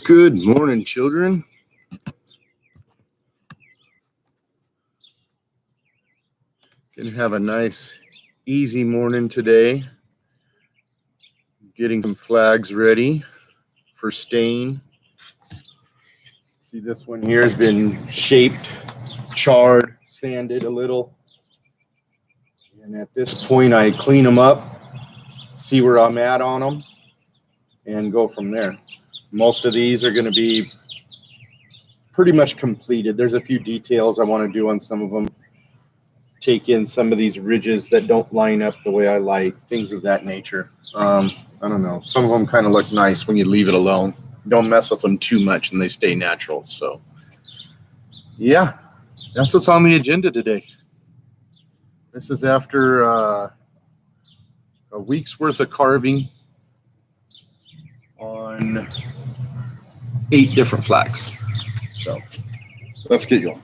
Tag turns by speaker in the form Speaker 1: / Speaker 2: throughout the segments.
Speaker 1: Good morning, children. Gonna have a nice, easy morning today. Getting some flags ready for staying. See, this one here has been shaped, charred, sanded a little. And at this point, I clean them up, see where I'm at on them, and go from there. Most of these are going to be pretty much completed. There's a few details I want to do on some of them. Take in some of these ridges that don't line up the way I like, things of that nature. I don't know. Some of them kind of look nice when you leave it alone. Don't mess with them too much and they stay natural. So, yeah, that's what's on the agenda today. This is after a week's worth of carving on 8 different flags. So, let's get going.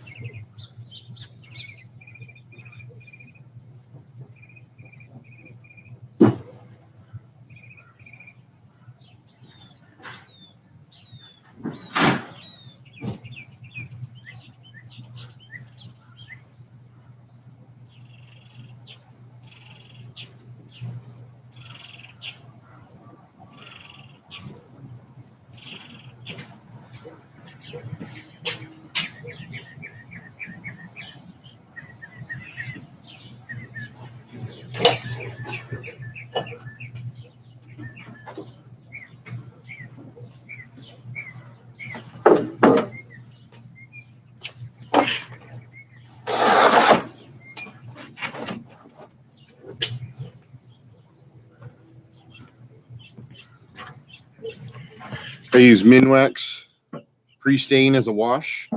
Speaker 1: I use Minwax pre-stain as a wash.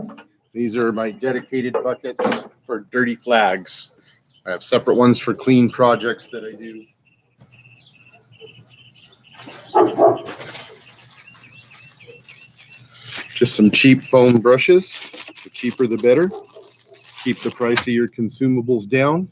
Speaker 1: These are my dedicated buckets for dirty flags. I have separate ones for clean projects that I do. Just some cheap foam brushes. The cheaper the better. Keep the price of your consumables down.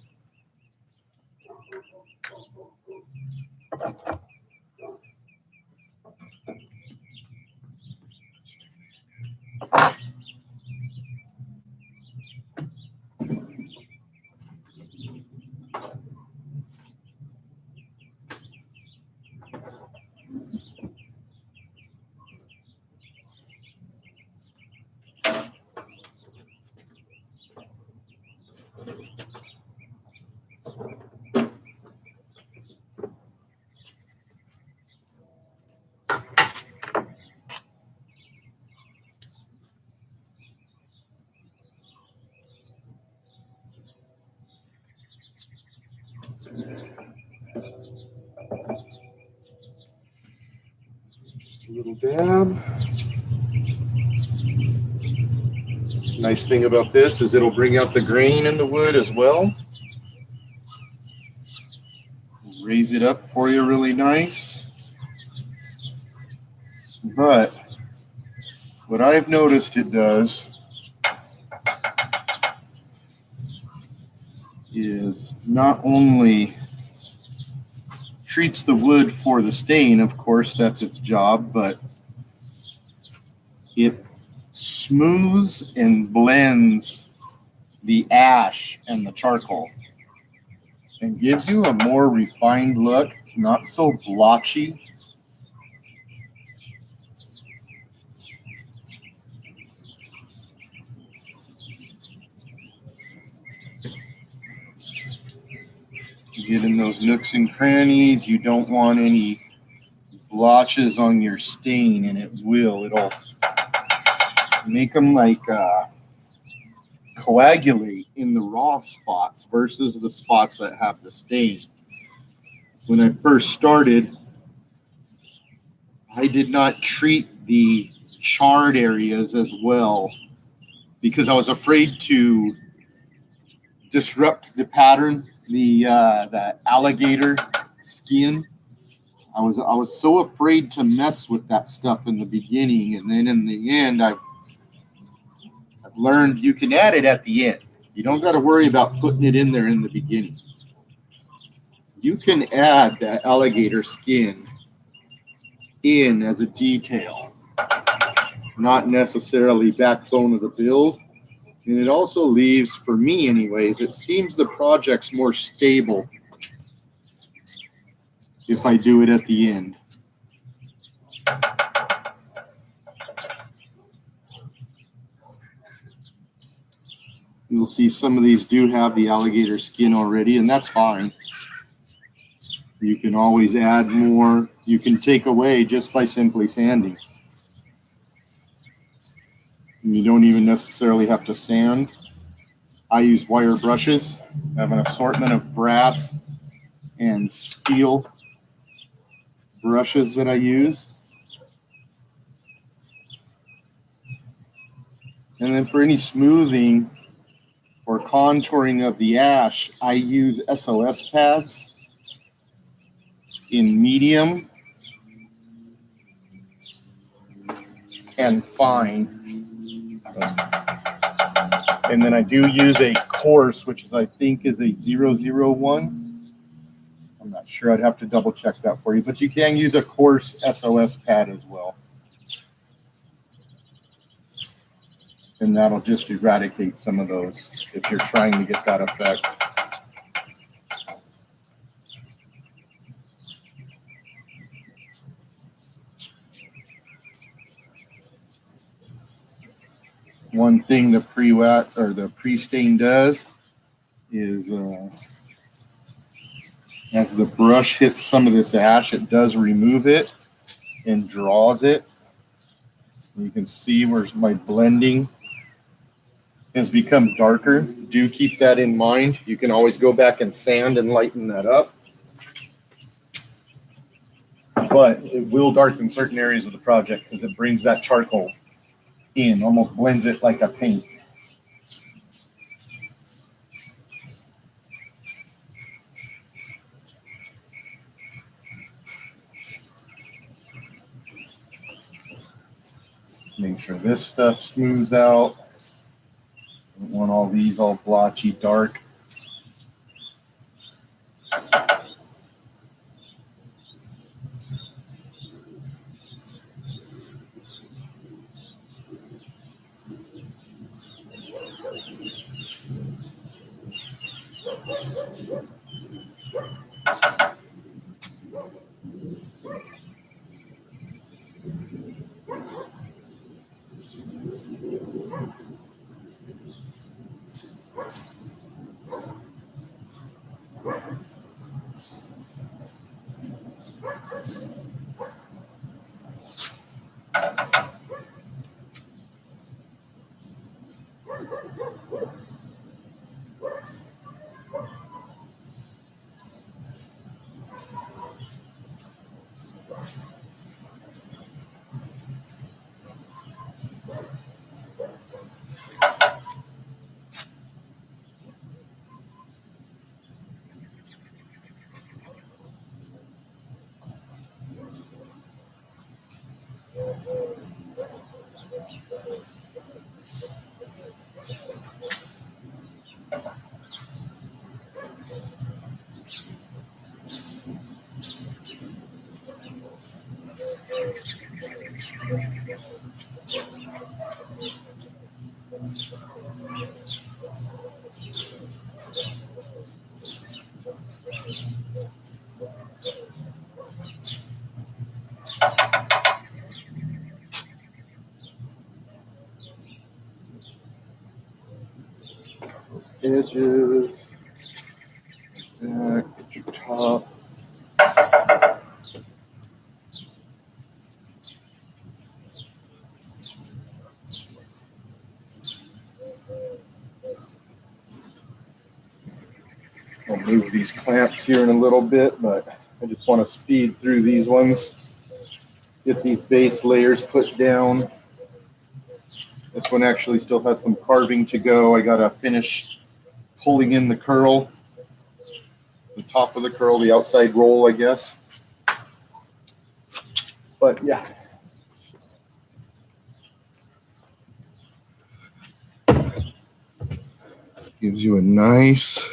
Speaker 1: Just a little dab. Nice thing about this is it'll bring out the grain in the wood as well. Raise it up for you really nice. But what I've noticed it does is not only treats the wood for the stain, of course, that's its job, but it smooths and blends the ash and the charcoal and gives you a more refined look, not so blotchy. Get in those nooks and crannies. You don't want any blotches on your stain, and it'll make them like coagulate in the raw spots versus the spots that have the stain. When I first started, I did not treat the charred areas as well because I was afraid to disrupt the pattern, the alligator skin. I was so afraid to mess with that stuff in the beginning, and then in the end, I've learned you can add it at the end. You don't got to worry about putting it in there in the beginning. You can add that alligator skin in as a detail. not necessarily backbone of the build. And it also leaves, for me anyways, it seems the project's more stable if I do it at the end. You'll see some of these do have the alligator skin already, and that's fine. You can always add more. You can take away just by simply sanding. And you don't even necessarily have to sand. I use wire brushes. I have an assortment of brass and steel brushes that I use. And then for any smoothing or contouring of the ash, I use SOS pads in medium and fine. And then I do use a coarse, which is I think is a 001. I'm not sure. I'd have to double check that for you, but you can use a coarse SOS pad as well. And that'll just eradicate some of those if you're trying to get that effect. One thing the pre-wet or the pre-stain does is as the brush hits some of this ash, it does remove it and draws it. You can see where my blending has become darker. Do keep that in mind. You can always go back and sand and lighten that up. But it will darken certain areas of the project because it brings that charcoal in, almost blends it like a paint. Make sure this stuff smooths out. Don't want all these all blotchy dark. Edges, back, your top. I'll move these clamps here in a little bit, but I just want to speed through these ones. Get these base layers put down. This one actually still has some carving to go. I got to finish pulling in the curl, the top of the curl, the outside roll, I guess. But yeah. Gives you a nice,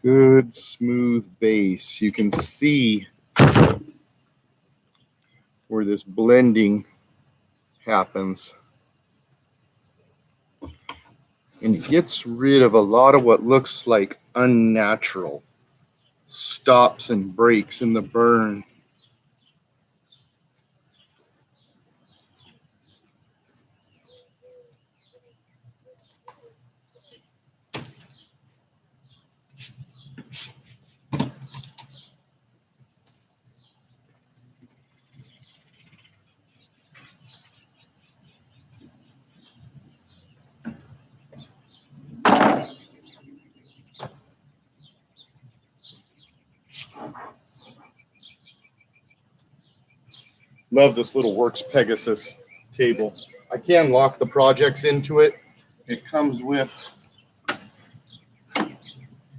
Speaker 1: good, smooth base. You can see where this blending happens. And it gets rid of a lot of what looks like unnatural stops and breaks in the burn. Love this little Works Pegasus table. I can lock the projects into it. It comes with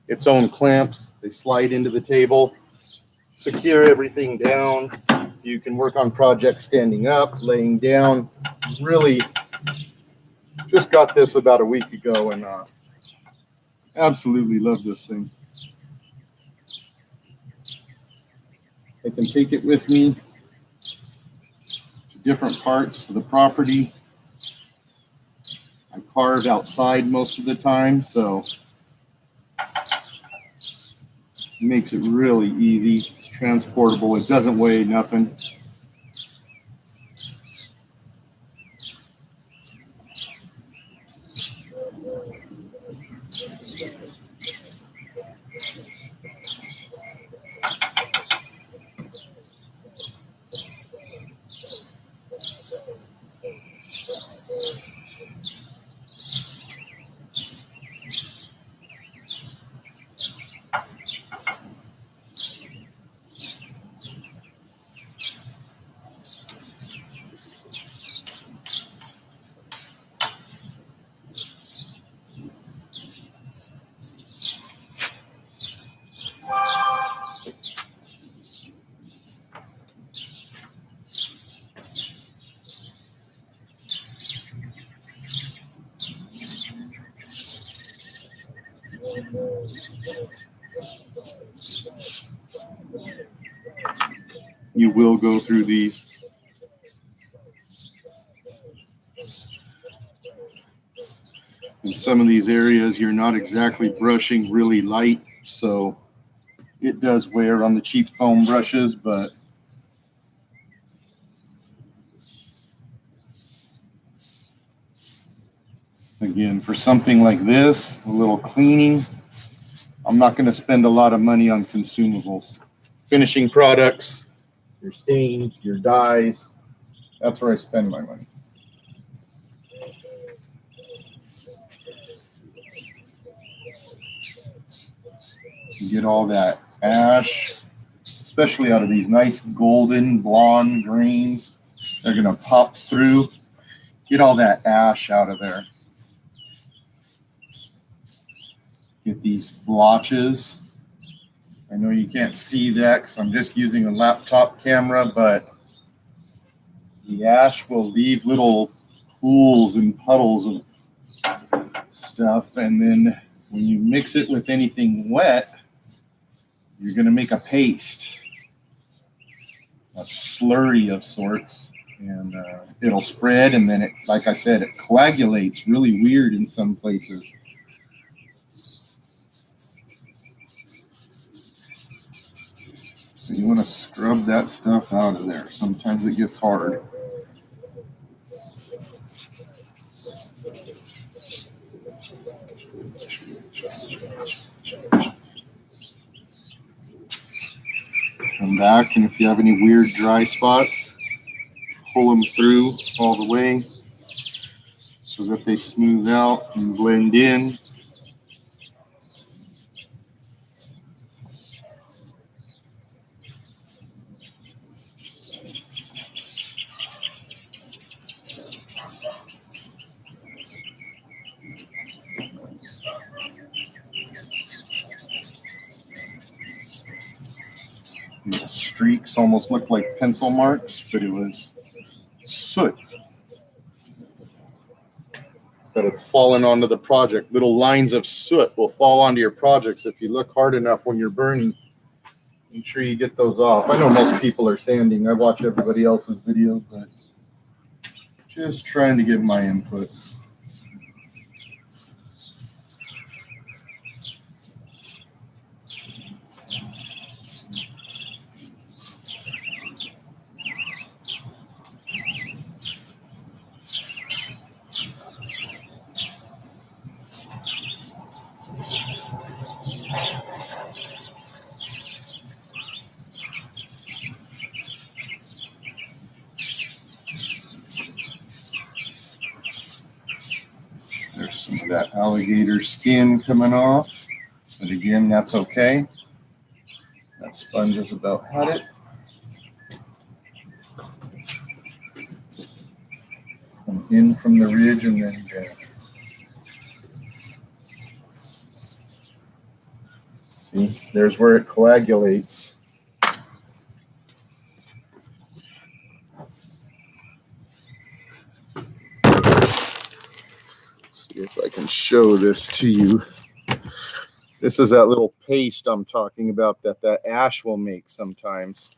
Speaker 1: its own clamps. They slide into the table, secure everything down. You can work on projects standing up, laying down. Really just got this about a week ago and absolutely love this thing. I can take it with me to different parts of the property. I carve outside most of the time, so it makes it really easy. It's transportable. It doesn't weigh nothing. You will go through these. In some of these areas, you're not exactly brushing really light, so it does wear on the cheap foam brushes, but again, for something like this, a little cleaning, I'm not going to spend a lot of money on consumables. Finishing products, your stains, your dyes, that's where I spend my money. You get all that ash, especially out of these nice golden blonde grains. They're going to pop through. Get all that ash out of there. Get these blotches. I know you can't see that because I'm just using a laptop camera, but the ash will leave little pools and puddles of stuff. And then when you mix it with anything wet, you're going to make a paste, a slurry of sorts, and it'll spread. And then, like I said, it coagulates really weird in some places. So you want to scrub that stuff out of there. Sometimes it gets hard. Come back, and if you have any weird dry spots, pull them through all the way so that they smooth out and blend in. The streaks almost looked like pencil marks, but it was soot that had fallen onto the project. Little lines of soot will fall onto your projects if you look hard enough when you're burning. Make sure you get those off. I know most people are sanding. I watch everybody else's videos, but just trying to give my input. There's some of that alligator skin coming off, but again, that's okay. That sponge has about had it. Come in from the ridge and then down. See, there's where it coagulates. See if I can show this to you. This is that little paste I'm talking about that ash will make sometimes.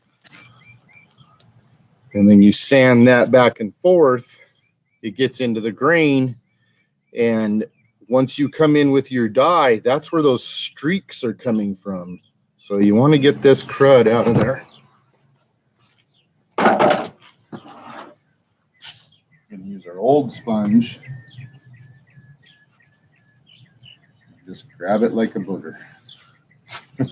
Speaker 1: And then you sand that back and forth, it gets into the grain. And once you come in with your dye, that's where those streaks are coming from. So you want to get this crud out of there. We're going to use our old sponge. Just grab it like a booger. Come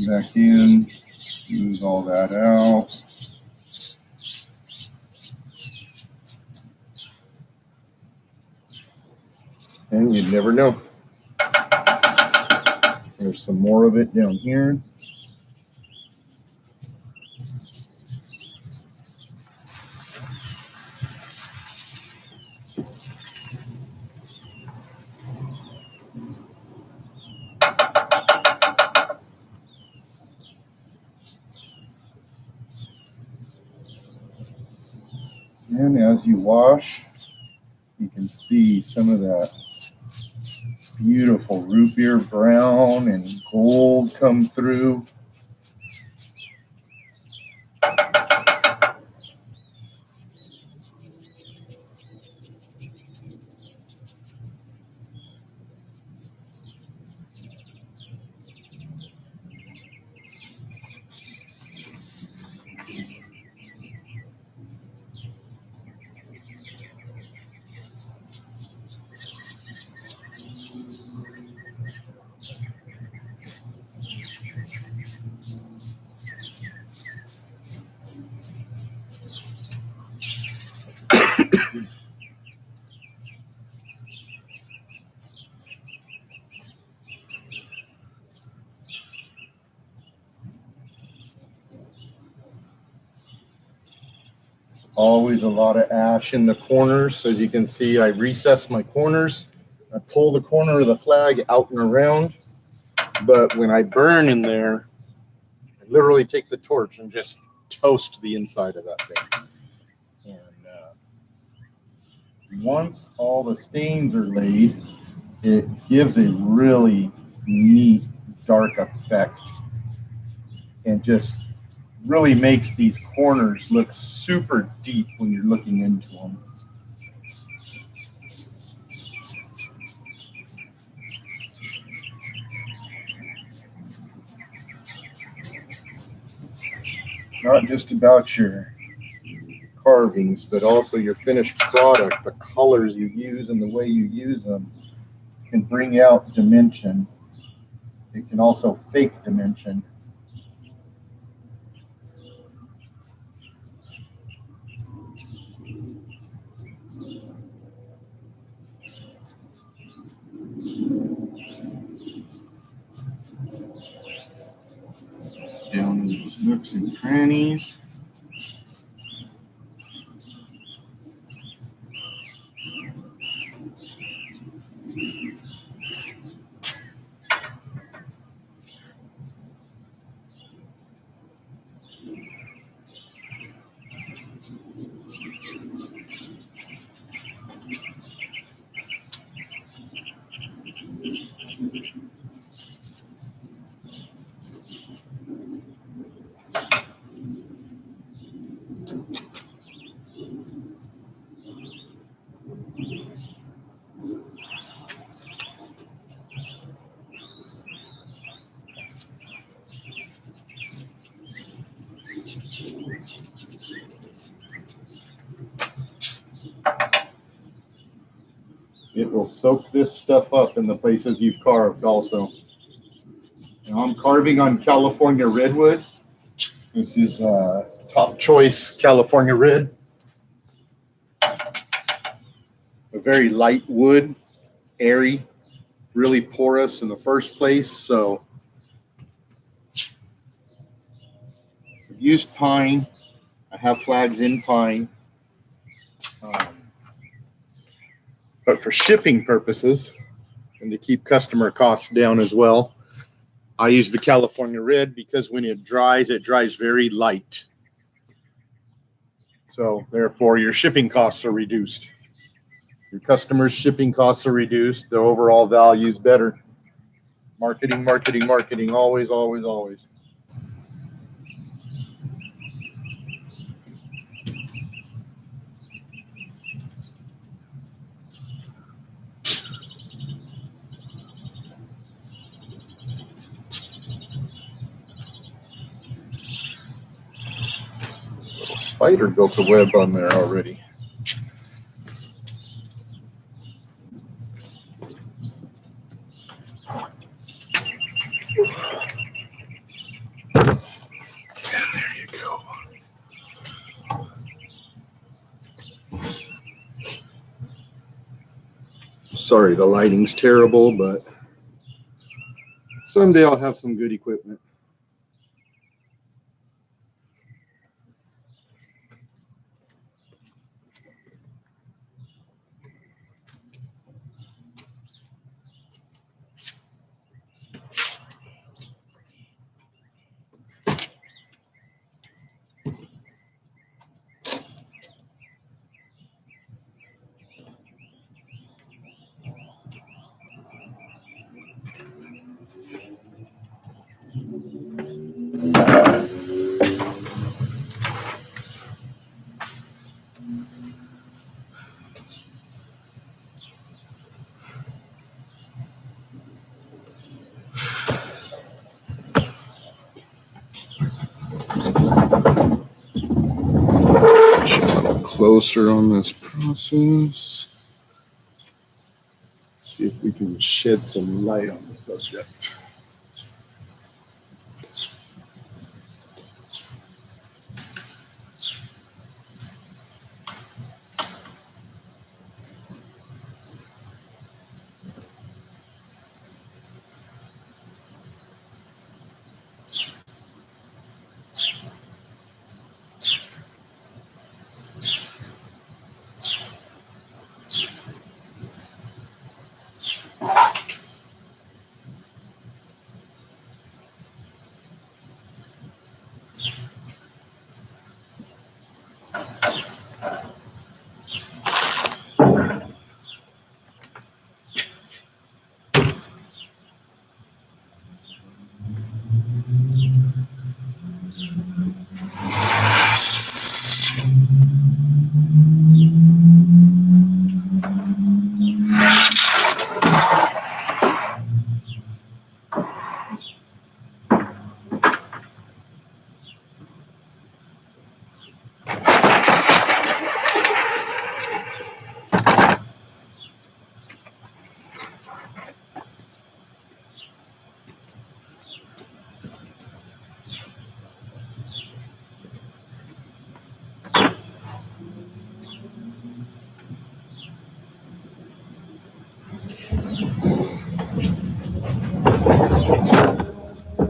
Speaker 1: back in, smooth all that out. And you'd never know. There's some more of it down here. And as you wash, you can see some of that beautiful root beer brown and gold come through. Always a lot of ash in the corners. As you can see, I recess my corners. I pull the corner of the flag out and around. But when I burn in there, I literally take the torch and just toast the inside of that thing. And once all the stains are laid, it gives a really neat dark effect and just really makes these corners look super deep when you're looking into them. Not just about your carvings, but also your finished product, the colors you use and the way you use them can bring out dimension. It can also fake dimension. Down in those nooks and crannies. It will soak this stuff up in the places you've carved also. Now I'm carving on California redwood. This is top choice California red. A very light wood, airy, really porous in the first place. So I've used pine. I have flags in pine. But for shipping purposes and to keep customer costs down as well, I use the California red because when it dries very light. So therefore your shipping costs are reduced. Your customers' shipping costs are reduced. The overall value is better. Marketing, marketing, marketing. Always, always, always. Little spider built a web on there already. There you go. Sorry, the lighting's terrible, but someday I'll have some good equipment. Closer on this process. See if we can shed some light on the subject.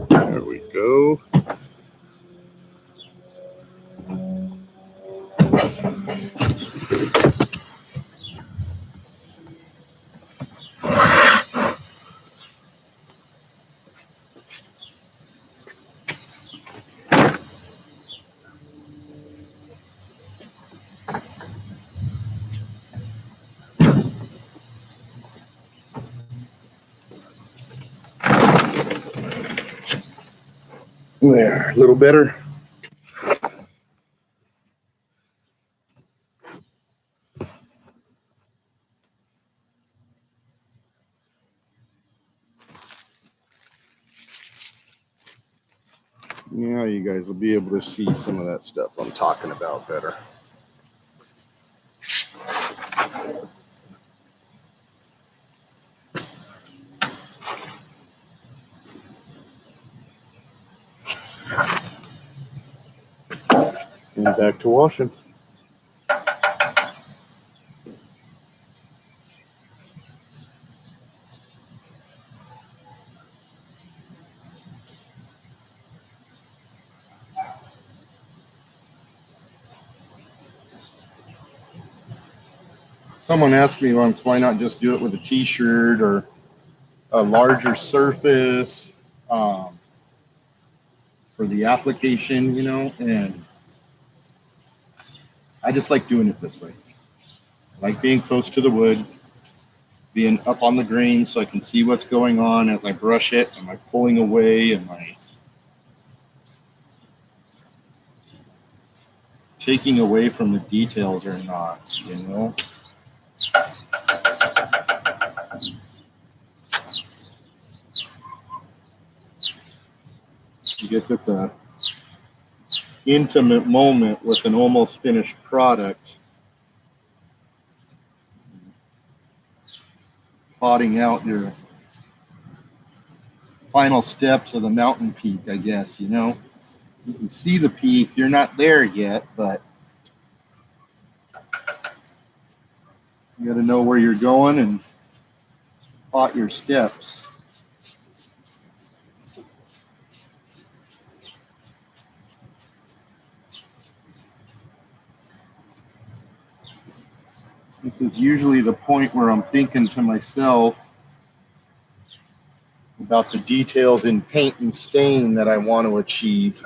Speaker 1: There we go. There, a little better. Now you guys will be able to see some of that stuff I'm talking about better. And back to washing. Someone asked me once, why not just do it with a t-shirt or a larger surface for the application, you know, and I just like doing it this way. I like being close to the wood, being up on the grain so I can see what's going on as I brush it. Am I pulling away? Am I taking away from the details or not, you know? I guess it's a intimate moment with an almost finished product. Plotting out your final steps of the mountain peak, I guess, you know? You can see the peak. You're not there yet, but you got to know where you're going and plot your steps. This is usually the point where I'm thinking to myself about the details in paint and stain that I want to achieve.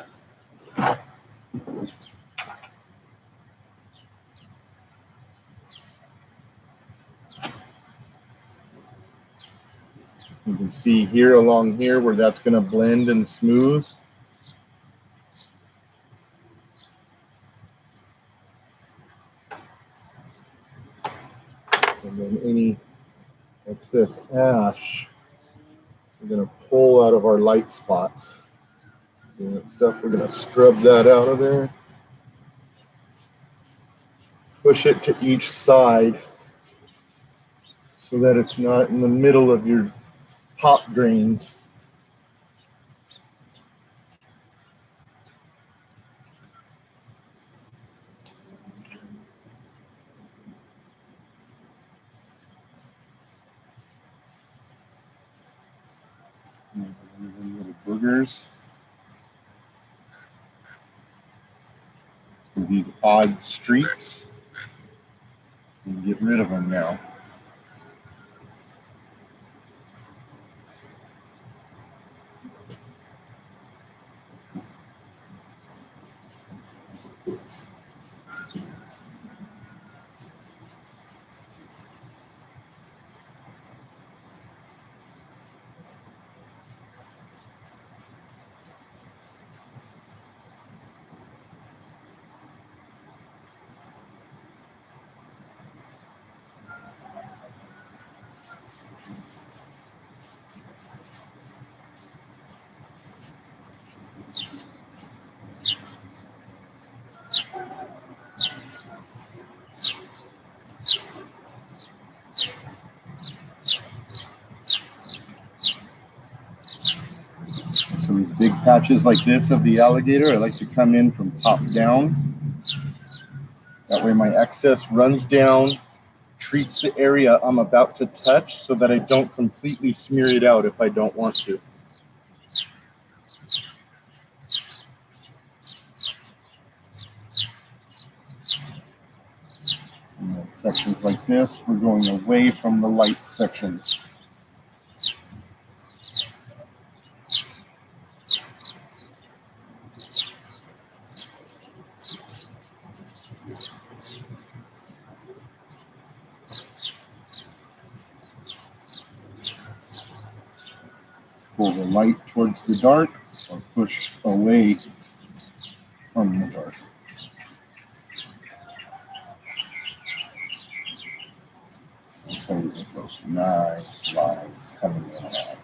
Speaker 1: You can see here along here where that's going to blend and smooth. And then any excess ash, we're going to pull out of our light spots. See that stuff, we're going to scrub that out of there. Push it to each side so that it's not in the middle of your top grains. Little boogers. So these odd streaks, and get rid of them now. So these big patches like this of the alligator, I like to come in from top down. That way my excess runs down, treats the area I'm about to touch so that I don't completely smear it out if I don't want to. And sections like this, we're going away from the light sections. Pull the light towards the dark or push away from the dark. So we get those nice lines coming in and out.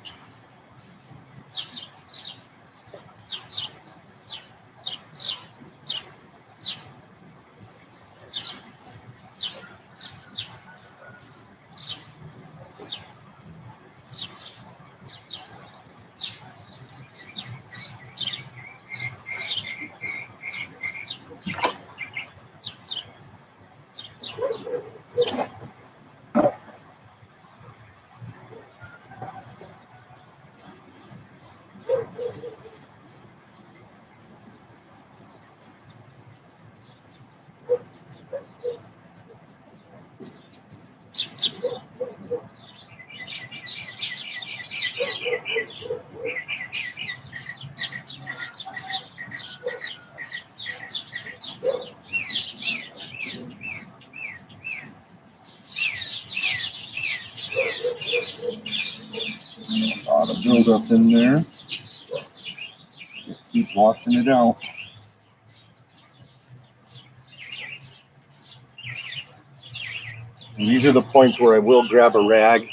Speaker 1: A lot of buildup in there. Just keep washing it out. And these are the points where I will grab a rag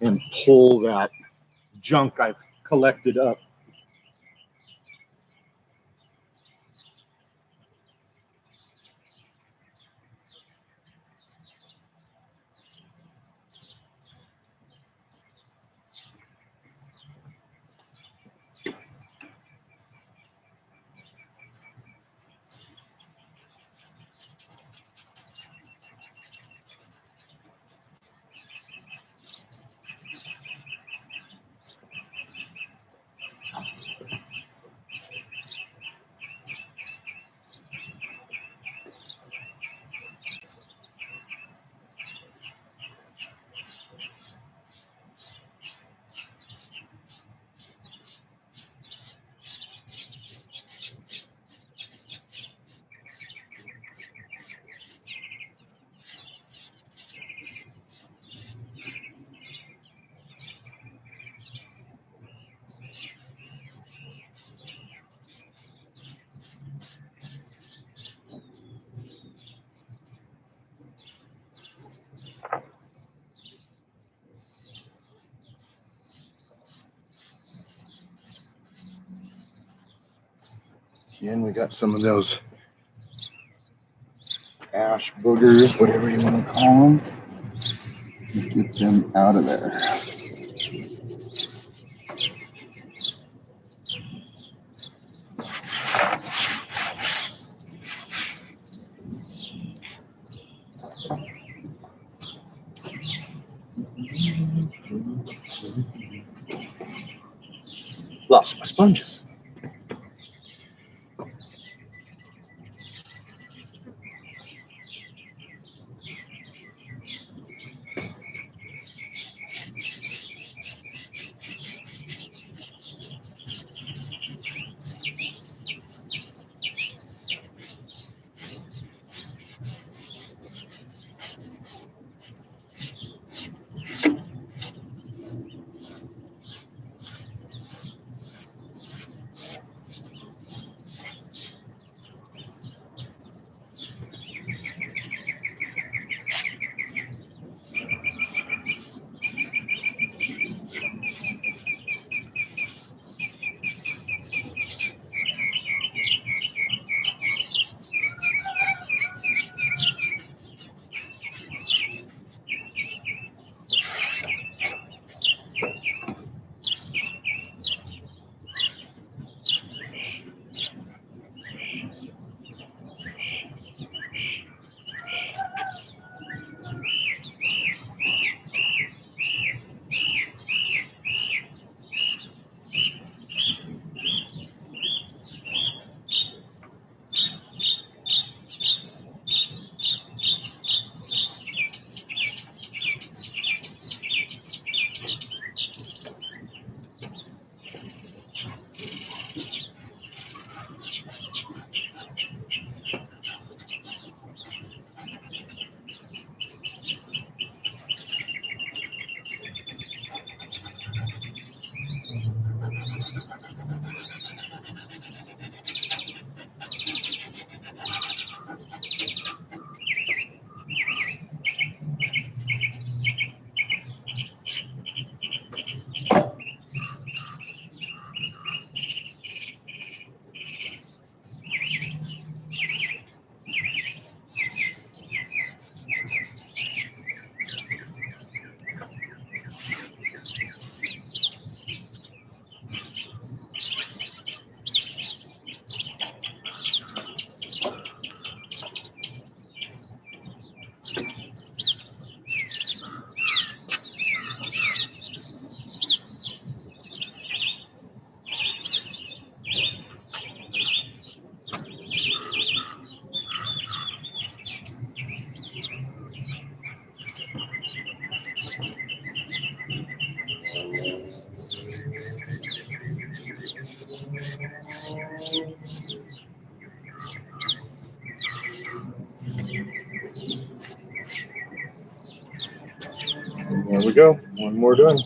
Speaker 1: and pull that junk I've collected up. Again, we got some of those ash boogers, whatever you want to call them. Get them out of there. Lost my sponges. There we go. One more done.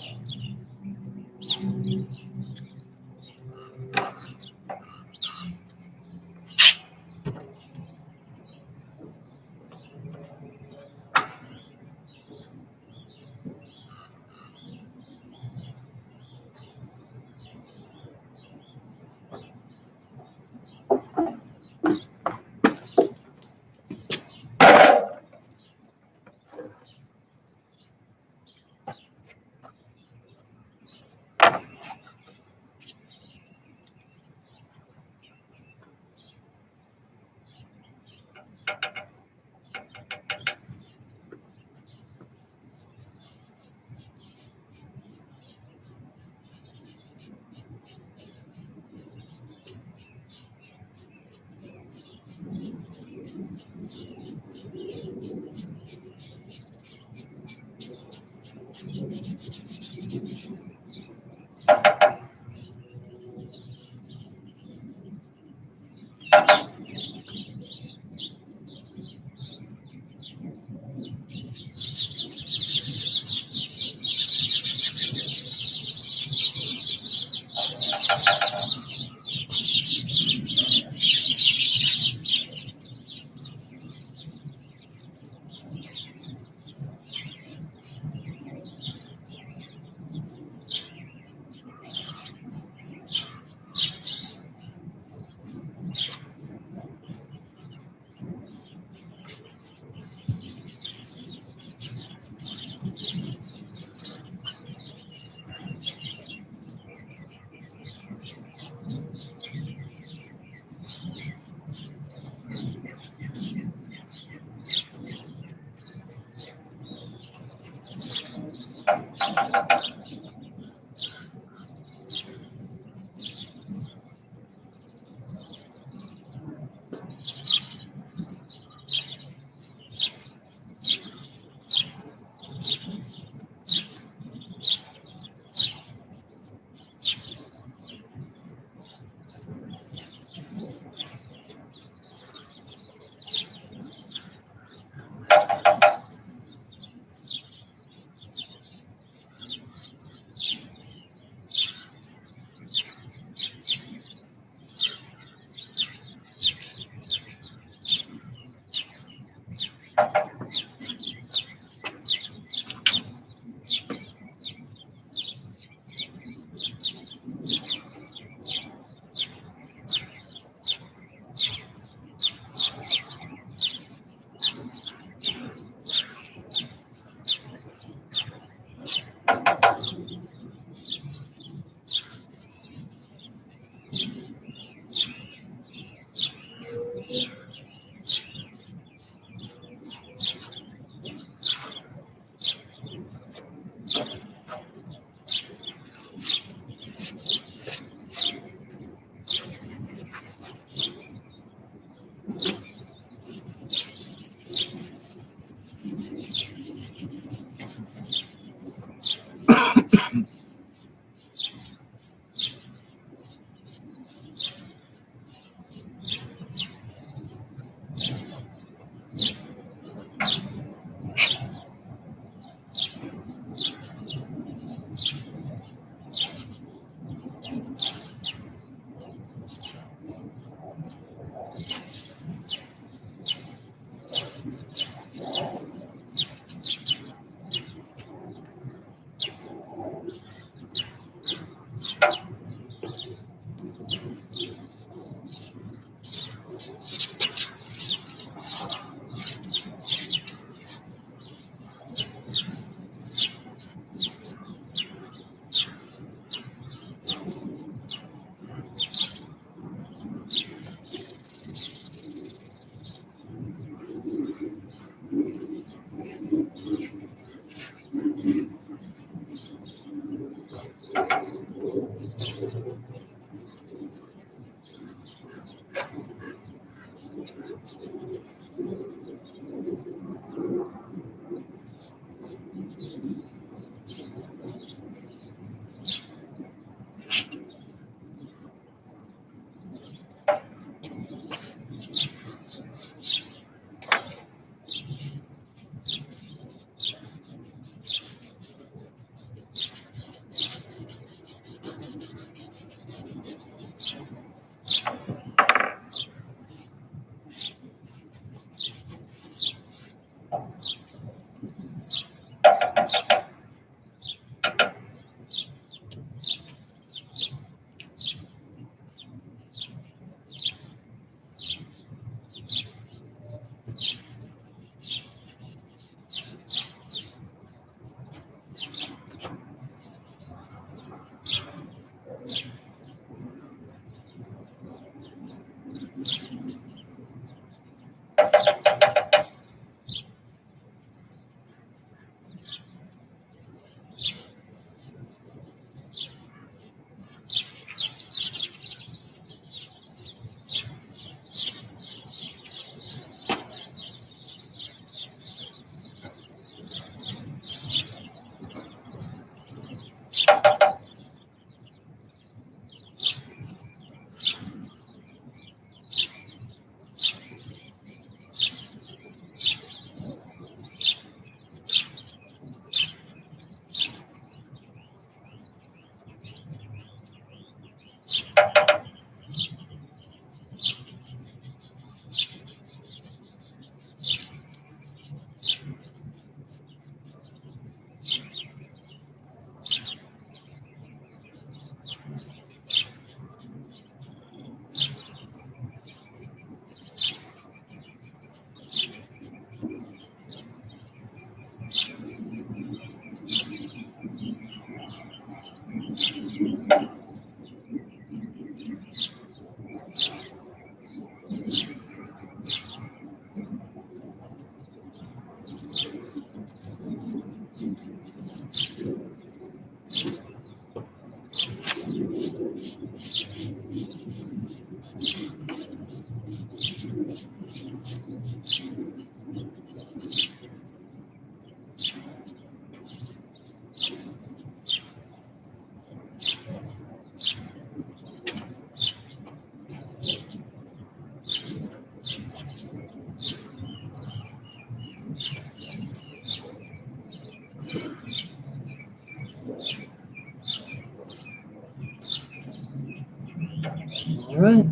Speaker 1: right.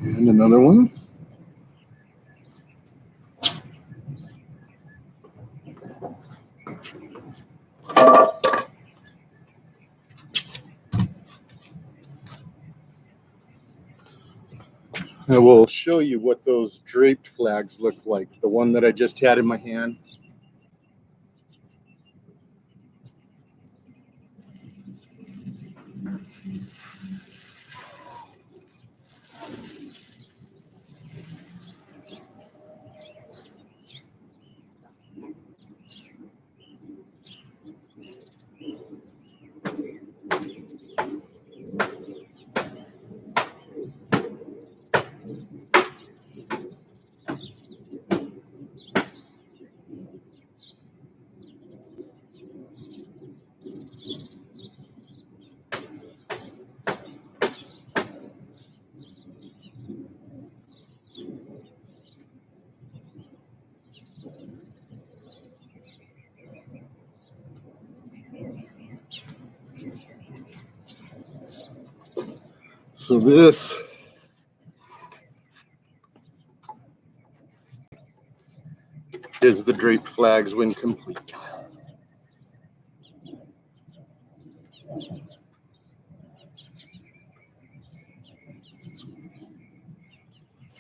Speaker 1: And another one. I will show you what those draped flags look like. The one that I just had in my hand. So this is the draped flags when complete.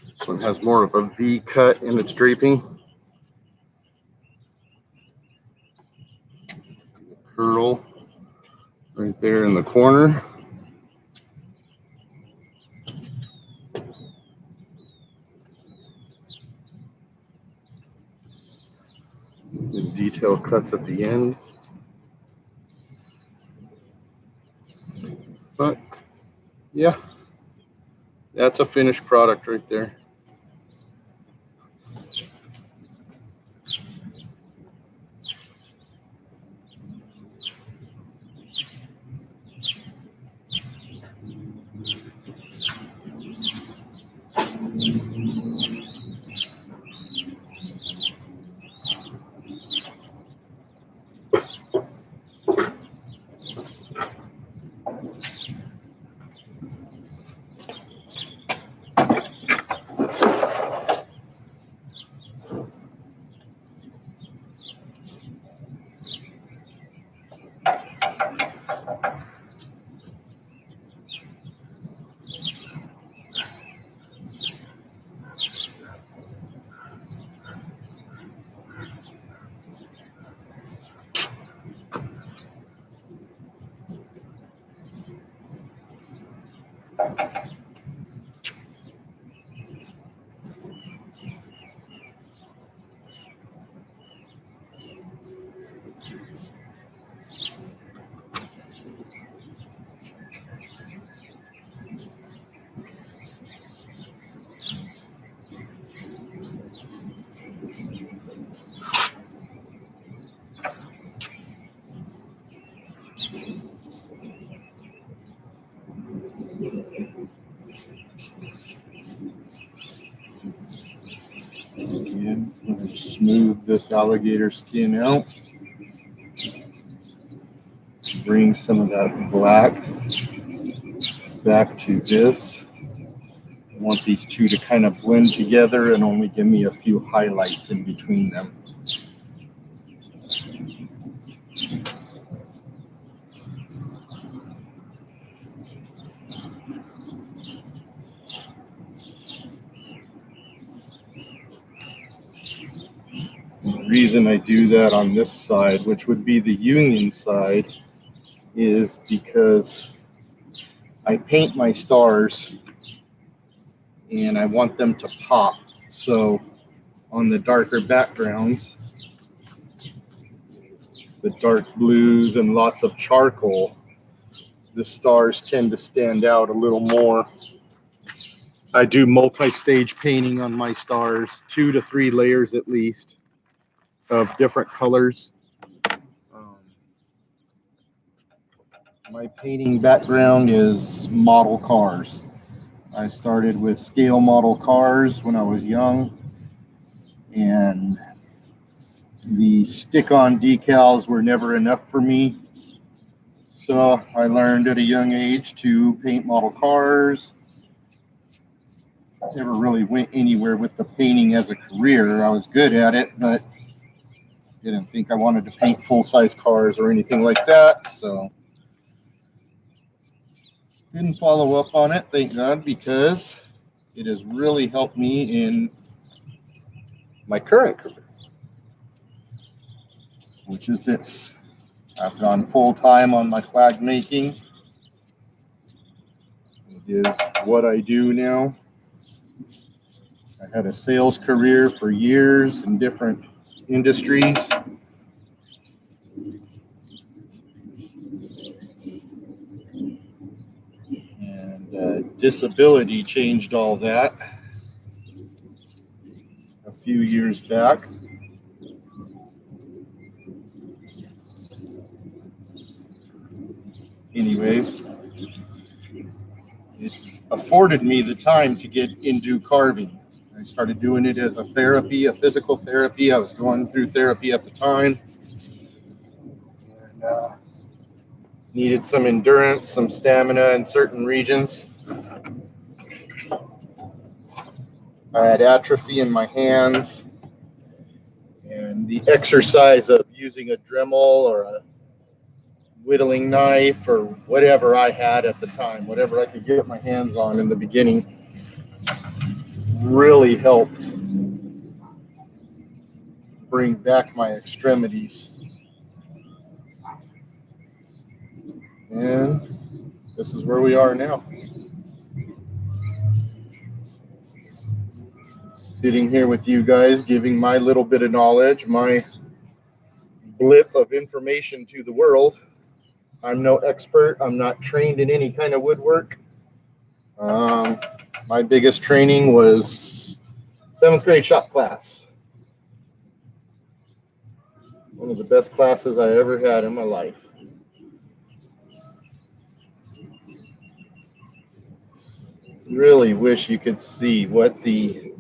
Speaker 1: This one has more of a V cut in its draping. Curl right there in the corner. The detail cuts at the end. But yeah, that's a finished product right there. Again, I'm going to smooth this alligator skin out. Bring some of that black back to this. I want these two to kind of blend together and only give me a few highlights in between them. The reason I do that on this side, which would be the union side, is because I paint my stars and I want them to pop. So on the darker backgrounds, the dark blues and lots of charcoal, the stars tend to stand out a little more. I do multi-stage painting on my stars, 2 to 3 layers at least of different colors. My painting background is model cars. I started with scale model cars when I was young, and The stick-on decals were never enough for me. So I learned at a young age to paint model cars. Never really went anywhere with the painting as a career. I was good at it, but didn't think I wanted to paint full-size cars or anything like that. So didn't follow up on it, thank God, because it has really helped me in my current career, which is this. I've gone full-time on my flag making. It is what I do now. I had a sales career for years in different industries. And disability changed all that a few years back. Anyways, it afforded me the time to get into carving. I started doing it as a therapy, a physical therapy. I was going through therapy at the time. And needed some endurance, some stamina in certain regions. I had atrophy in my hands. And the exercise of using a Dremel or a whittling knife or whatever I had at the time, whatever I could get my hands on in the beginning, really helped bring back my extremities. And this is where we are now. Sitting here with you guys, giving my little bit of knowledge, my blip of information to the world. I'm no expert. I'm not trained in any kind of woodwork. My biggest training was 7th grade shop class. One of the best classes I ever had in my life. Really wish you could see what the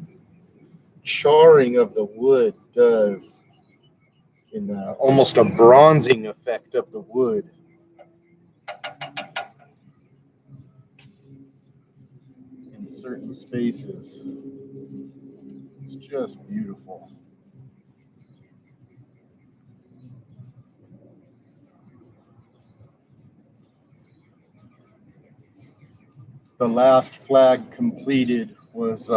Speaker 1: charring of the wood does in almost a bronzing effect of the wood. In certain spaces. It's just beautiful. The last flag completed was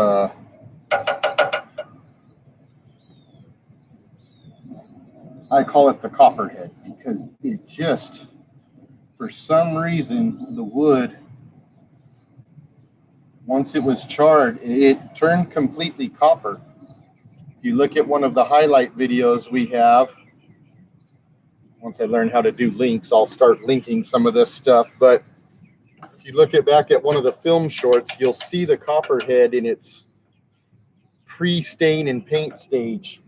Speaker 1: I call it the copperhead because it just, for some reason, the wood, once it was charred, it turned completely copper. If you look at one of the highlight videos we have, once I learn how to do links, I'll start linking some of this stuff. But if you look back at one of the film shorts, you'll see the copperhead in its pre-stain and paint stage,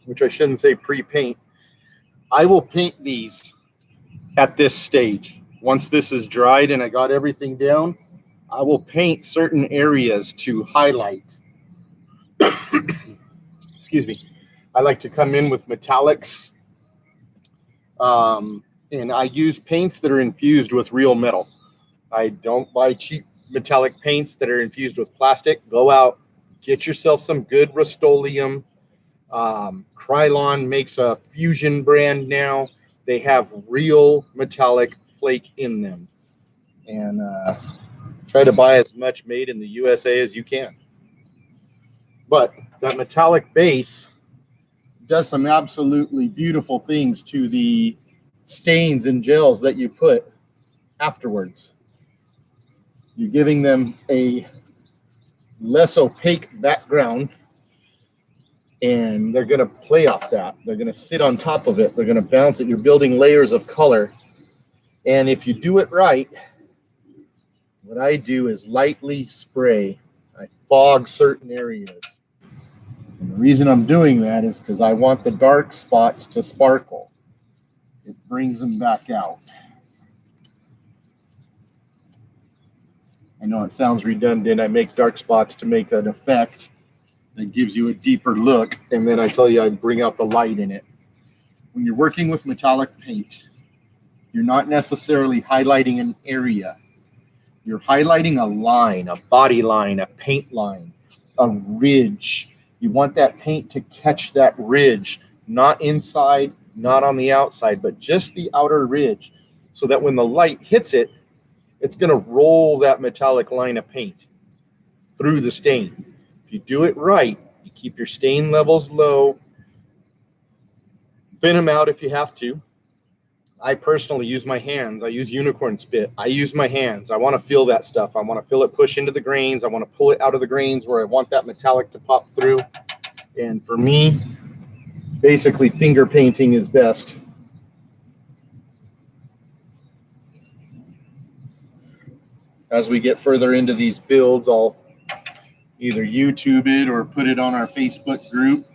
Speaker 1: which I shouldn't say pre-paint. I will paint these at this stage. Once this is dried and I got everything down, I will paint certain areas to highlight. Excuse me. I like to come in with metallics. And I use paints that are infused with real metal. I don't buy cheap metallic paints that are infused with plastic. Go out, get yourself some good Rust-Oleum. Krylon makes a Fusion brand now. They have real metallic flake in them. And try to buy as much made in the USA as you can. But that metallic base does some absolutely beautiful things to the stains and gels that you put afterwards. You're giving them a less opaque background, and they're going to play off that. They're going to sit on top of it. They're going to bounce it. You're building layers of color. And if you do it right, what I do is lightly spray. I fog certain areas. And the reason I'm doing that is because I want the dark spots to sparkle. It brings them back out. I know it sounds redundant. I make dark spots to make an effect That gives you a deeper look. And then I tell you, I bring out the light in it. When you're working with metallic paint, you're not necessarily highlighting an area. You're highlighting a line, a body line, a paint line, a ridge. You want that paint to catch that ridge, not inside, not on the outside, but just the outer ridge, so that when the light hits it, it's going to roll that metallic line of paint through the stain. If you do it right, you keep your stain levels low, thin them out if you have to. I personally use my hands. I use unicorn spit. I use my hands. I want to feel that stuff. I want to feel it push into the grains. I want to pull it out of the grains where I want that metallic to pop through. And for me, basically finger painting is best. As we get further into these builds, I'll either YouTube it or put it on our Facebook group.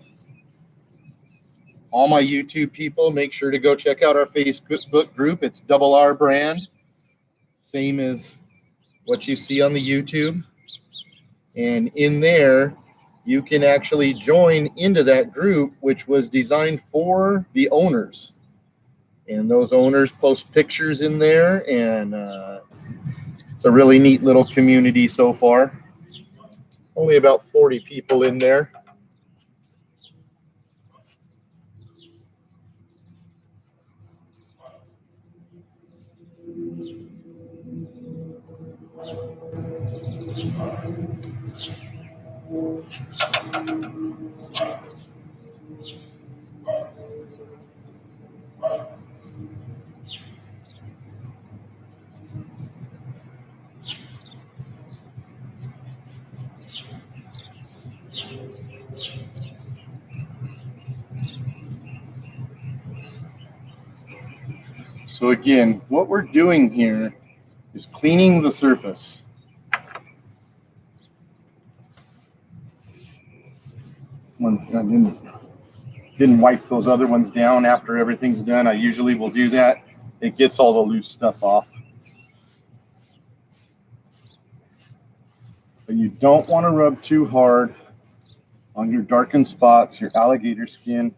Speaker 1: All my YouTube people, make sure to go check out our Facebook group. It's R brand, same as what you see on the YouTube. And in there, you can actually join into that group, which was designed for the owners. And those owners post pictures in there, and it's a really neat little community so far. Only about 40 people in there. So again, what we're doing here is cleaning the surface. I didn't wipe those other ones down after everything's done. I usually will do that. It gets all the loose stuff off. But you don't want to rub too hard on your darkened spots, your alligator skin.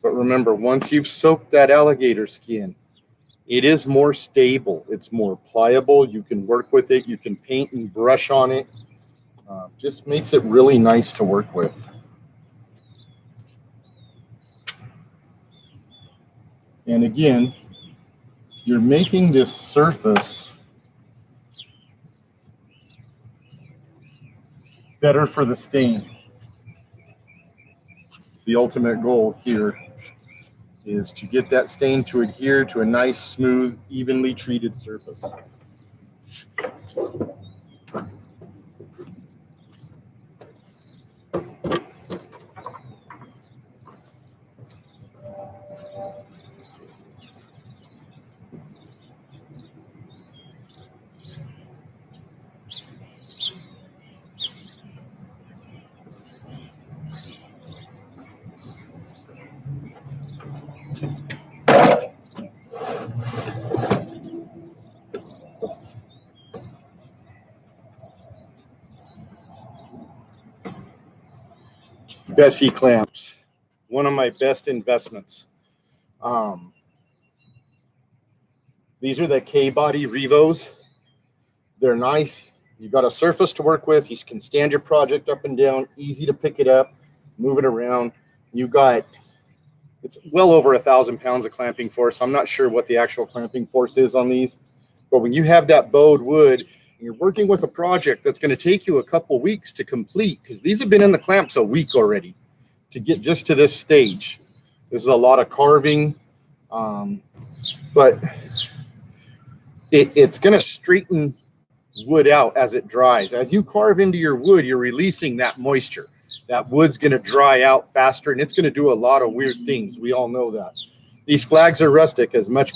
Speaker 1: But remember, once you've soaked that alligator skin, it is more stable. It's more pliable. You can work with it. You can paint and brush on it. Just makes it really nice to work with. And again, you're making this surface better for the stain. It's the ultimate goal here is to get that stain to adhere to a nice, smooth, evenly treated surface. Bessie clamps, one of my best investments. These are the K-body Revos. They're nice. You've got a surface to work with. You can stand your project up and down, easy to pick it up, move it around. You've got, it's well over 1,000 pounds of clamping force. I'm not sure what the actual clamping force is on these, but when you have that bowed wood, and you're working with a project that's going to take you a couple weeks to complete, because these have been in the clamps a week already to get just to this stage. This is a lot of carving, but it's going to straighten wood out as it dries. As you carve into your wood, you're releasing that moisture. That wood's going to dry out faster, and it's going to do a lot of weird things. We all know that. These flags are rustic. As much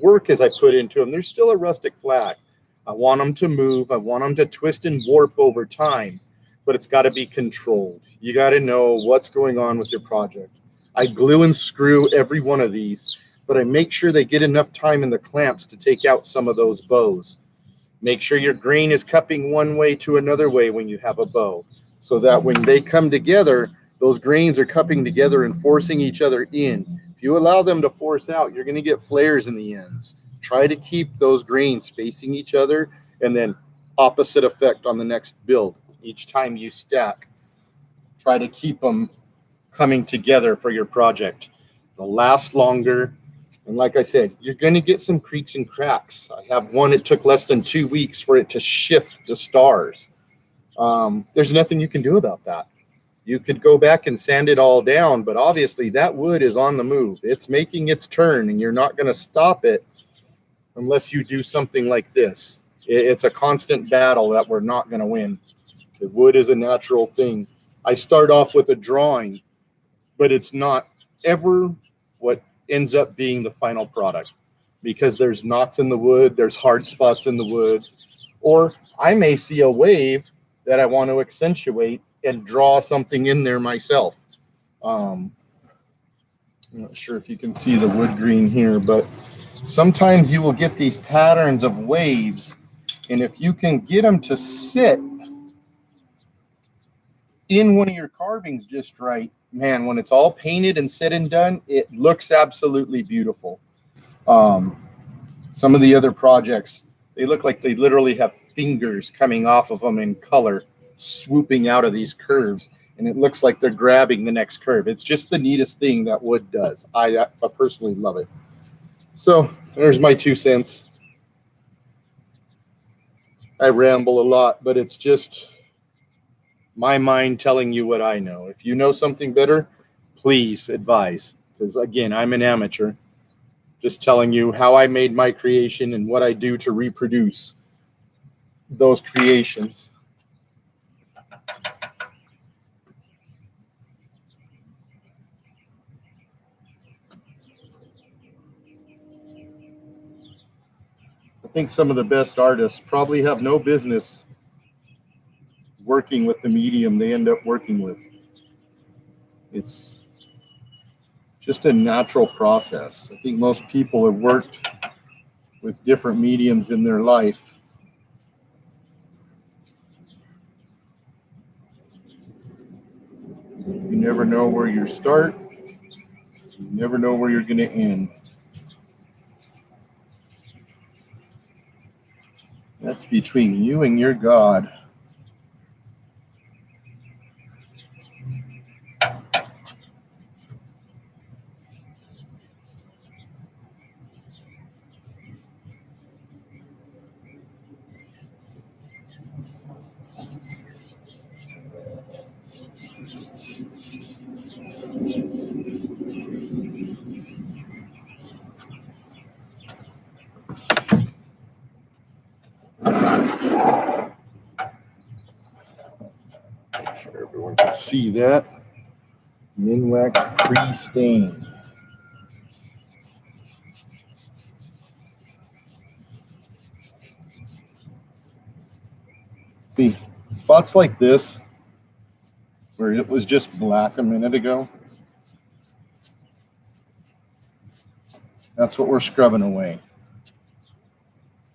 Speaker 1: work as I put into them, they're still a rustic flag. I want them to move. I want them to twist and warp over time, but it's got to be controlled. You got to know what's going on with your project. I glue and screw every one of these, but I make sure they get enough time in the clamps to take out some of those bows. Make sure your grain is cupping one way to another way when you have a bow. so that when they come together, those grains are cupping together and forcing each other in. If you allow them to force out, you're going to get flares in the ends. Try to keep those grains facing each other, and then opposite effect on the next build. Each time you stack, try to keep them coming together for your project. They'll last longer. And like I said, you're going to get some creaks and cracks. I have one, it took less than 2 weeks for it to shift the stars. There's nothing you can do about that. You could go back and sand it all down, but obviously that wood is on the move. It's making its turn, and you're not going to stop it unless you do something like this. It's a constant battle that we're not going to win. The wood is a natural thing. I start off with a drawing, but it's not ever what ends up being the final product, because there's knots in the wood, there's hard spots in the wood, or I may see a wave that I want to accentuate and draw something in there myself. I'm not sure if you can see the wood green here, but sometimes you will get these patterns of waves, and if you can get them to sit in one of your carvings just right, man, when it's all painted and said and done, it looks absolutely beautiful. Some of the other projects, they look like they literally have fingers coming off of them in color, swooping out of these curves, and it looks like they're grabbing the next curve. It's just the neatest thing that wood does. I personally love it. So there's my 2 cents. I ramble a lot, but it's just my mind telling you what I know. If you know something better, please advise, because again, I'm an amateur, just telling you how I made my creation and what I do to reproduce those creations. I think some of the best artists probably have no business working with the medium they end up working with. It's just a natural process. I think most people have worked with different mediums in their life. You never know where you start. You never know where you're going to end. That's between you and your God. Sure everyone can see that. Minwax pre-stain. See, spots like this, where it was just black a minute ago, that's what we're scrubbing away.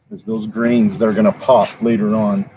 Speaker 1: Is those grains that are going to pop later on.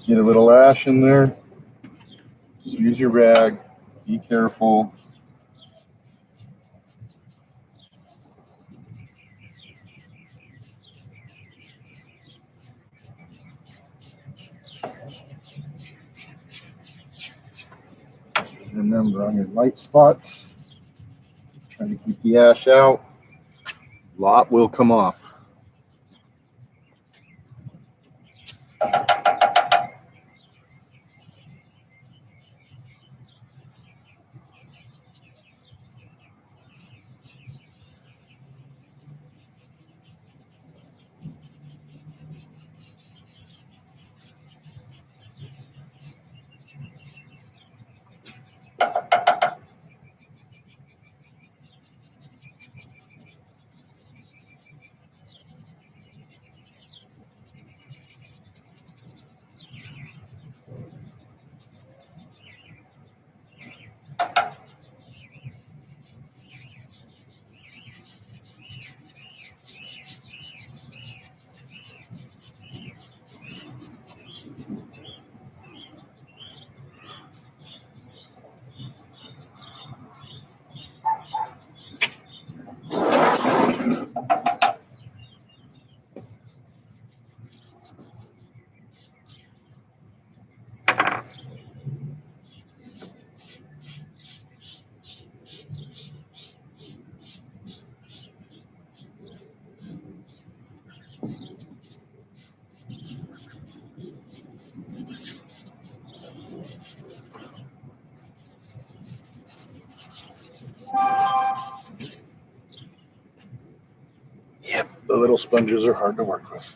Speaker 1: Get a little ash in there. Just use your rag. Be careful. Remember on your light spots, trying to keep the ash out. A lot will come off. Yep, the little sponges are hard to work with.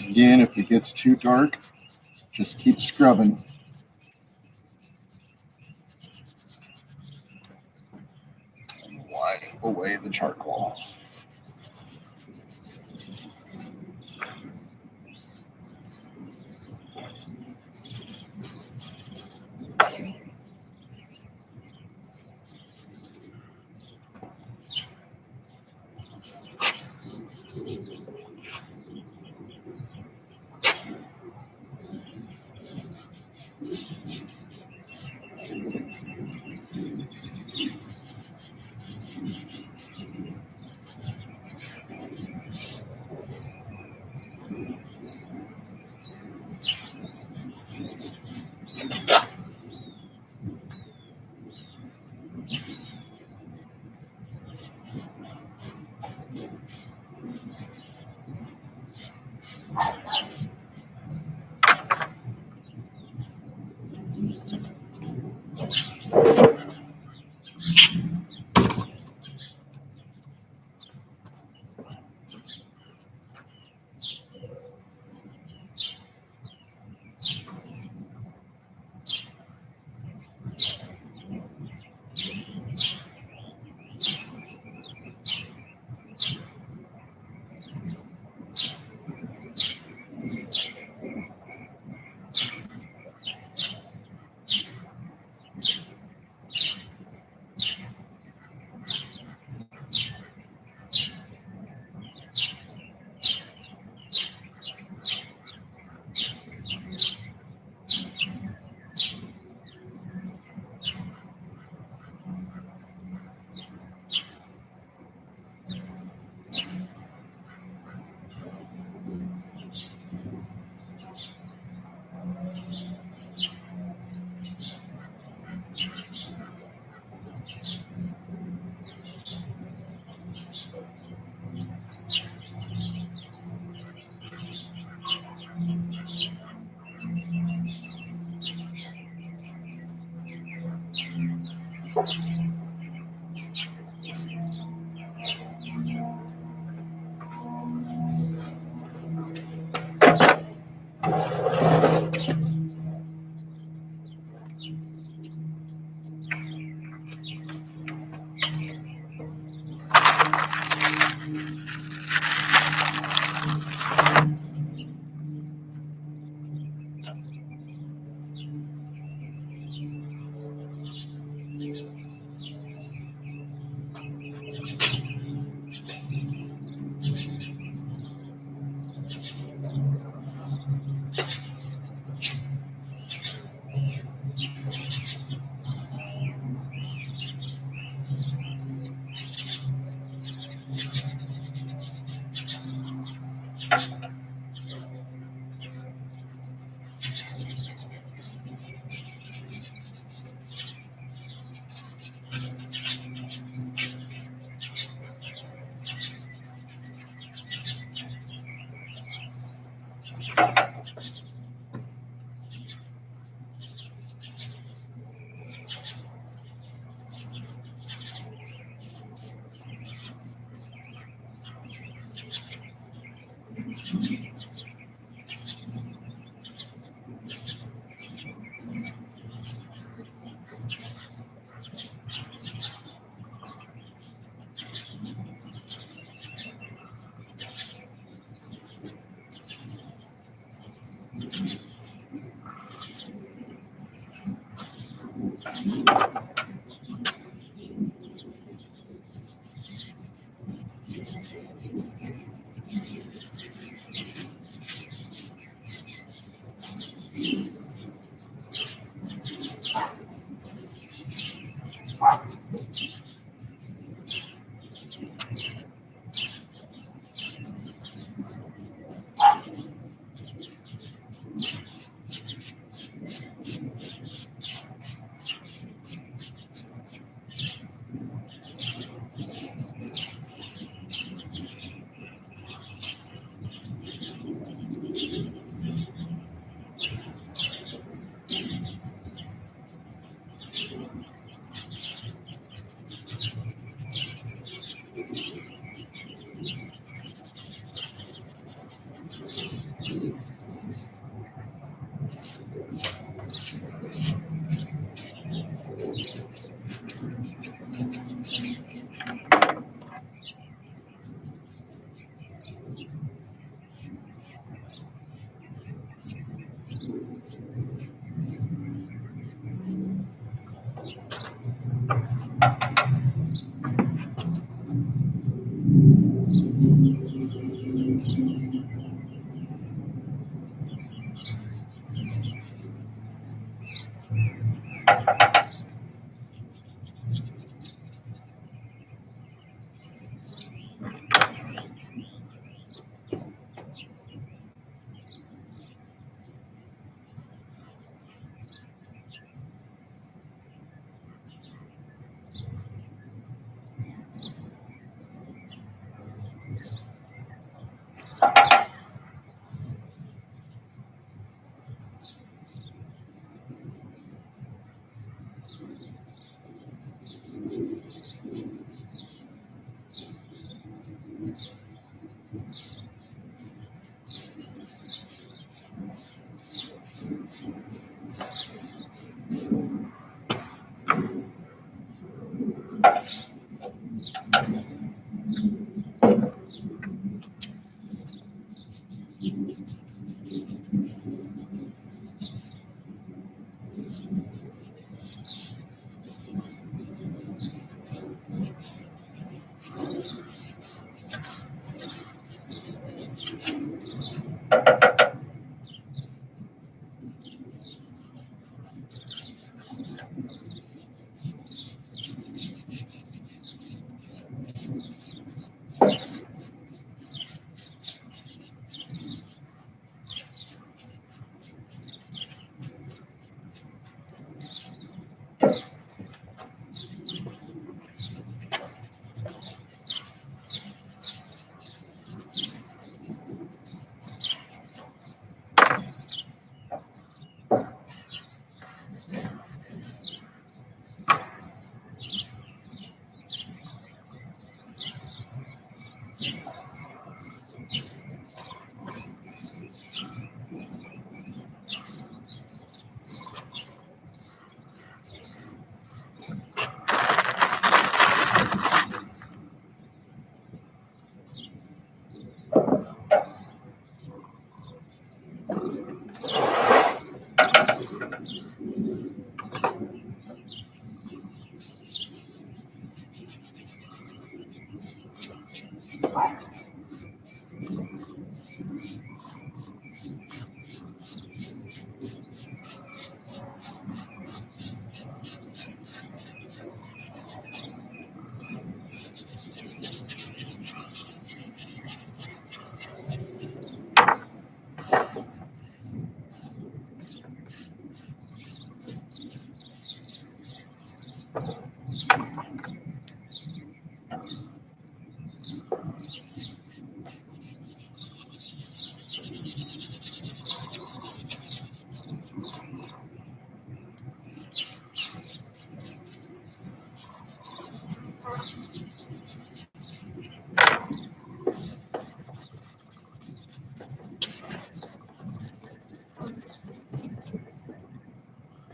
Speaker 1: Again, if it gets too dark, just keep scrubbing. Wipe away the charcoal.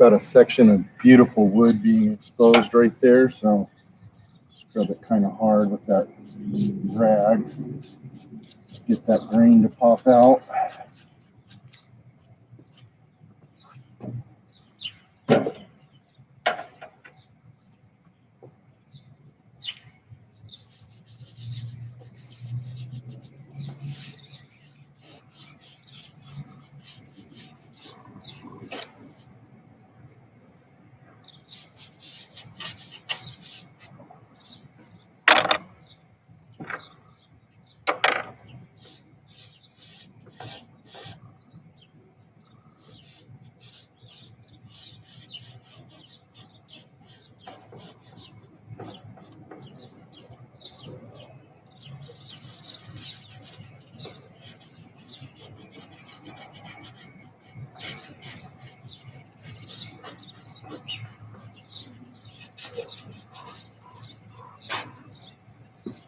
Speaker 1: got a section of beautiful wood being exposed right there, so scrub it kind of hard with that rag. Get that grain to pop out.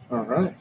Speaker 1: All right.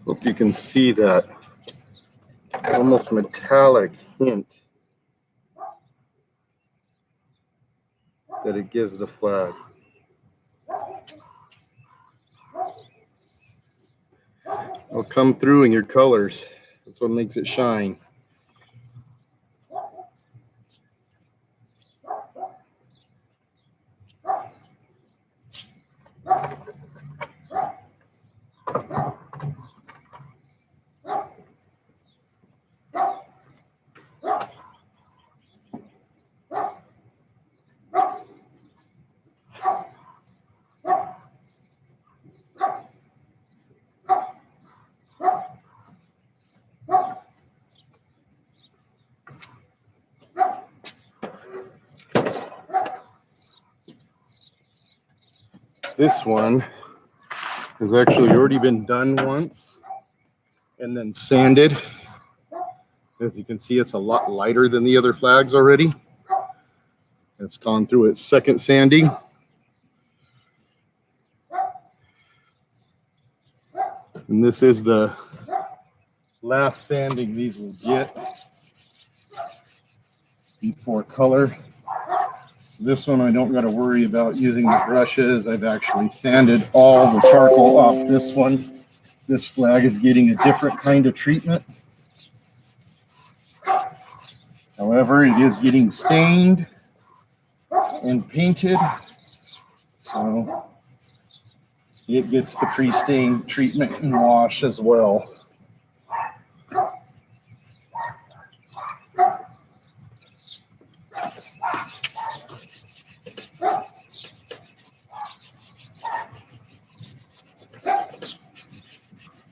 Speaker 1: Hope you can see that almost metallic hint that it gives the flag. It'll come through in your colors. That's what makes it shine. This one has actually already been done once and then sanded. As you can see, it's a lot lighter than the other flags already. It's gone through its second sanding. And this is the last sanding these will get before color. This one I don't got to worry about using the brushes. I've actually sanded all the charcoal off this one. This flag is getting a different kind of treatment. However, it is getting stained and painted, so it gets the pre-stain treatment and wash as well.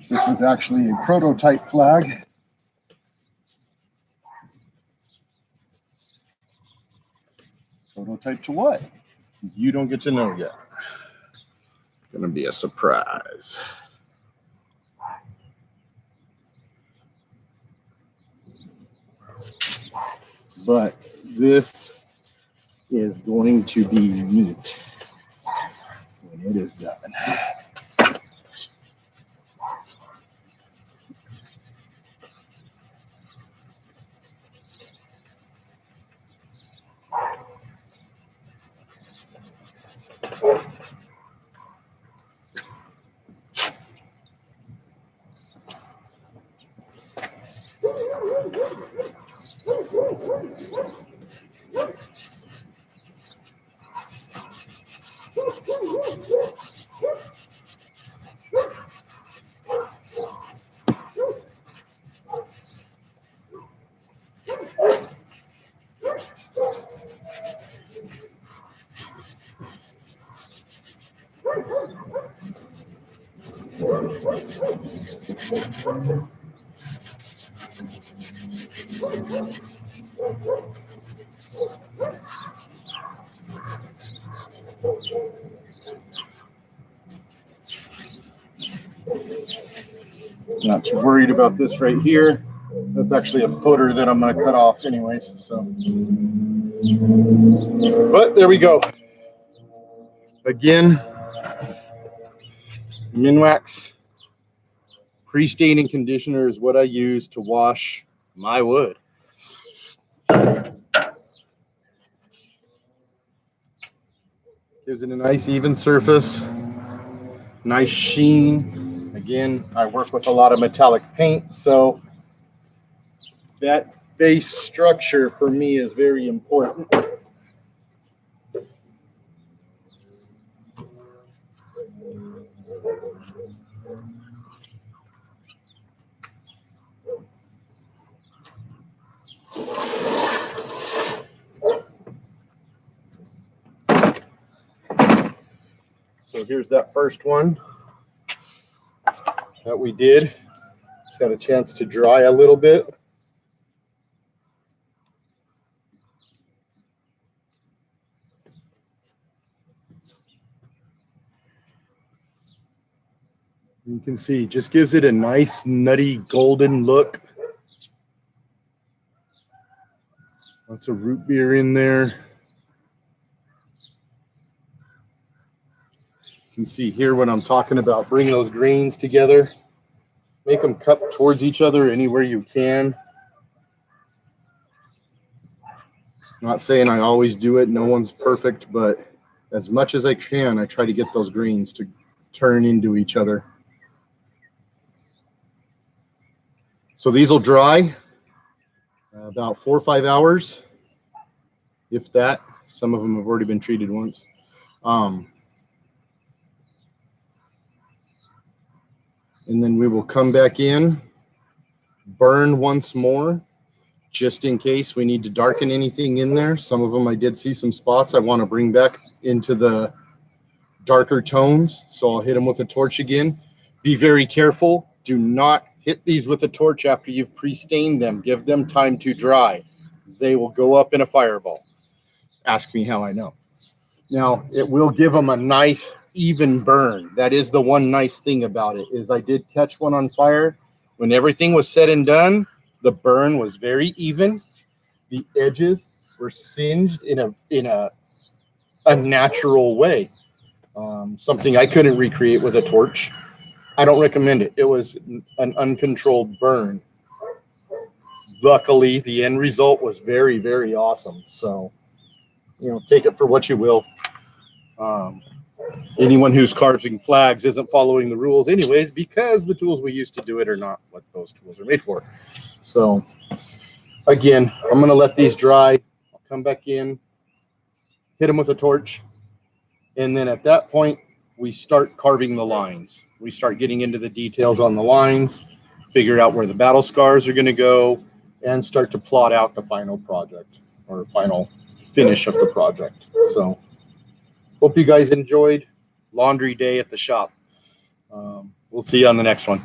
Speaker 1: This is actually a prototype flag. Prototype to what? You don't get to know yet. Gonna be a surprise. But this is going to be neat when it is done. Not too worried about this right here. That's actually a footer that I'm going to cut off anyways. So, but there we go. Again, Minwax pre-staining conditioner is what I use to wash my wood. Gives it a nice even surface, nice sheen. Again, I work with a lot of metallic paint, so that base structure for me is very important. So here's that first one that we did. It's got a chance to dry a little bit. You can see, just gives it a nice nutty golden look. Lots of root beer in there. You can see here what I'm talking about. Bring those grains together. Make them cup towards each other anywhere you can. Not saying I always do it. No one's perfect, but as much as I can, I try to get those grains to turn into each other. So these will dry about 4 or 5 hours, if that. Some of them have already been treated once. And then we will come back in, burn once more, just in case we need to darken anything in there. Some of them I did see some spots I want to bring back into the darker tones, so I'll hit them with a torch again. Be very careful. Do not hit these with a torch after you've pre-stained them. Give them time to dry. They will go up in a fireball. Ask me how I know. Now, it will give them a nice even burn. That is the one nice thing about it, is I did catch one on fire. When everything was said and done, the burn was very even. The edges were singed in a natural way. Something I couldn't recreate with a torch. I don't recommend it. It was an uncontrolled burn. Luckily, the end result was very, very awesome. So, you know, take it for what you will. Anyone who's carving flags isn't following the rules anyways, because the tools we used to do it are not what those tools are made for. So, again, I'm going to let these dry. I'll come back in, hit them with a torch, and then at that point, we start carving the lines. We start getting into the details on the lines, figure out where the battle scars are going to go, and start to plot out the final project or final finish of the project. So hope you guys enjoyed laundry day at the shop. We'll see you on the next one.